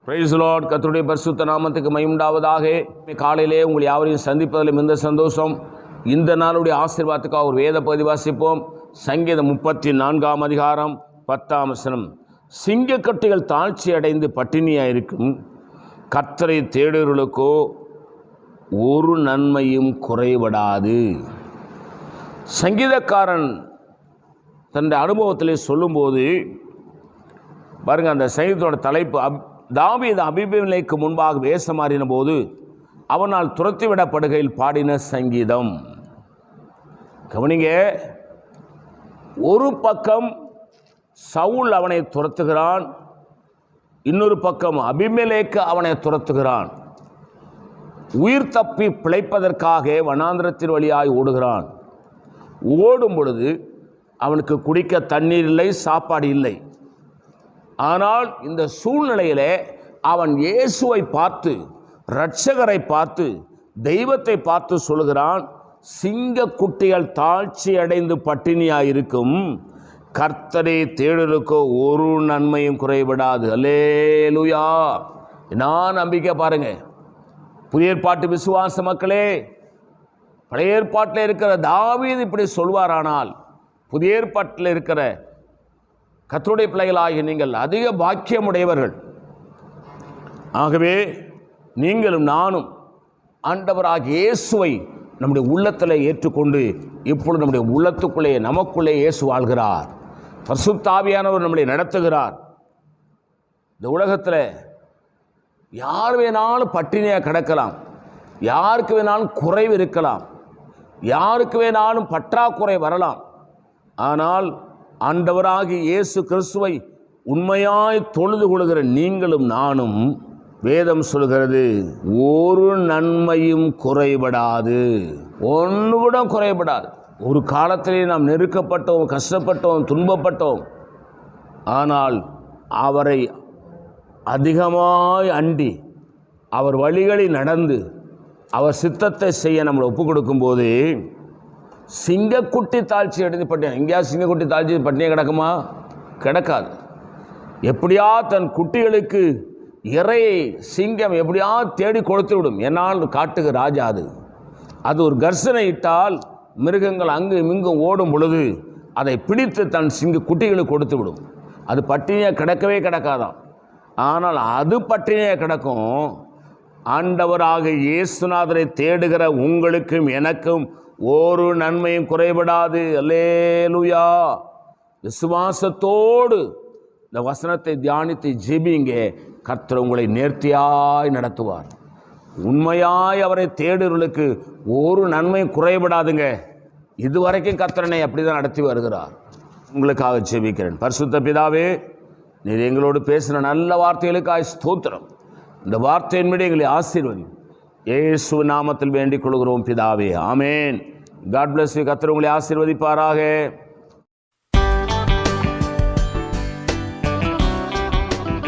Price Lord. கர்த்தருடைய பரிசுத்த நாமத்துக்கு மகிமை உண்டாவதாக. காலையிலே உங்கள் யாவரையும் சந்திப்பதில் மிகுந்த சந்தோஷம். இந்த நாளுடைய ஆசீர்வாதத்துக்காக ஒரு வேத பகுதி வாசிப்போம். சங்கீதம் 34ஆம் அதிகாரம் 10ஆம் வசனம். சிங்கக்கட்டுகள் தாழ்ச்சி அடைந்து பட்டினியாயிருக்கும், கர்த்தரை தேடுகிறவர்களுக்கோ ஒரு நன்மையும் குறைபடாது. சங்கீதக்காரன் தன்னுடைய அனுபவத்திலே சொல்லும்போது பாருங்கள், அந்த சங்கீதத்தோட தலைப்பு, தாவீது அபிமெலேக்கு முன்பாக வேஷம் மாறின போது அவனால் துரத்திவிடப்படுகையில் பாடின சங்கீதம். கவனிங்க, ஒரு பக்கம் சவுல் அவனை துரத்துகிறான், இன்னொரு பக்கம் அபிமெலேக்கு அவனை துரத்துகிறான். உயிர் தப்பி பிழைப்பதற்காக வனாந்திரத்தின் வழியாய் ஓடுகிறான். ஓடும் பொழுது அவனுக்கு குடிக்க தண்ணீர் இல்லை, சாப்பாடு இல்லை. ஆனால் இந்த சூழ்நிலையிலே அவன் இயேசுவை பார்த்து, இரட்சகரை பார்த்து, தெய்வத்தை பார்த்து சொல்கிறான், சிங்க குட்டிகள் தாழ்ச்சி அடைந்து பட்டினியாயிருக்கும், கர்த்தரை தேடுவதற்கோ ஒரு நன்மையும் குறைபடாது. அல்லேலூயா. நான் நம்பிக்கை பாருங்க. புதிய ஏற்பாட்டு விசுவாச மக்களே, பழைய ஏற்பாட்டில் இருக்கிற தாவீது இப்படி சொல்வாரானால், புதிய ஏற்பாட்டில் இருக்கிற கர்த்தருடைய பிள்ளைகளாகிய நீங்கள் அதிக பாக்கியமுடையவர்கள். ஆகவே நீங்களும் நானும் ஆண்டவராகிய இயேசுவை நம்முடைய உள்ளத்தில் ஏற்றுக்கொண்டு இப்பொழுது நம்முடைய உள்ளத்துக்குள்ளே நமக்குள்ளே இயேசு வாழ்கிறார். பரிசுத்த ஆவியானவர் நம்மளை நடத்துகிறார். இந்த உலகத்தில் யார் வேணாலும் பட்டினியாக கிடக்கலாம், யாருக்கு வேணாலும் குறைவு இருக்கலாம், யாருக்கு வேணாலும் பற்றாக்குறை வரலாம். ஆனால் ஆண்டவராகிய இயேசு கிறிஸ்துவை உண்மையாய் தொழுது கொள்கிற நீங்களும் நானும், வேதம் சொல்கிறது, ஒரு நன்மையும் குறைபடாது. ஒன்று கூட குறைபடாது. ஒரு காலத்திலே நாம் நெருக்கப்பட்டோம், கஷ்டப்பட்டோம், துன்பப்பட்டோம். ஆனால் அவரை அதிகமாய் அண்டி அவர் வழிகளில் நடந்து அவர் சித்தத்தை செய்ய நம்மளை ஒப்பு கொடுக்கும்போது சிங்கக்குட்டி தாழ்ச்சி அடைந்து பட்டினி. எங்கேயாவது சிங்கக்குட்டி தாழ்ச்சி பட்டினியாக கிடக்குமா? கிடக்காது. எப்படியா தன் குட்டிகளுக்கு இறையை சிங்கம் எப்படியா தேடி கொடுத்து விடும். என்னால் காட்டுக்கு ராஜா அது ஒரு கர்சனை இட்டால் மிருகங்கள் அங்கும் இங்கும் ஓடும் பொழுது அதை பிடித்து தன் குட்டிகளுக்கு கொடுத்து விடும். அது பட்டினியாக கிடக்கவே கிடக்காதான். ஆனால் அது பட்டினியாக கிடக்கும். ஆண்டவராக இயேசுநாதரை தேடுகிற உங்களுக்கும் எனக்கும் ஒரு நன்மையும் குறைபடாது. அல்லேலூயா. விசுவாசத்தோடு இந்த வசனத்தை தியானித்து ஜெபிங்க. கர்த்தர் உங்களை நேர்த்தியாய் நடத்துவார். உண்மையாய் அவரை தேடுவர்களுக்கு ஒரு நன்மையும் குறைபடாதுங்க. இதுவரைக்கும் கர்த்தரனை அப்படி தான் நடத்தி வருகிறார். உங்களுக்காக ஜெபிக்கிறேன். பரிசுத்த பிதாவே, நீர் எங்களோடு பேசின நல்ல வார்த்தைகளுக்காக ஸ்தோத்திரம். இந்த வார்த்தையின்படி எங்களை ஆசீர்வதி. இயேசு நாமத்தில் வேண்டிக் கொள்கிறோம் பிதாவே, ஆமேன். God bless you. கர்த்தர் உங்களை ஆசீர்வதிப்பாராக.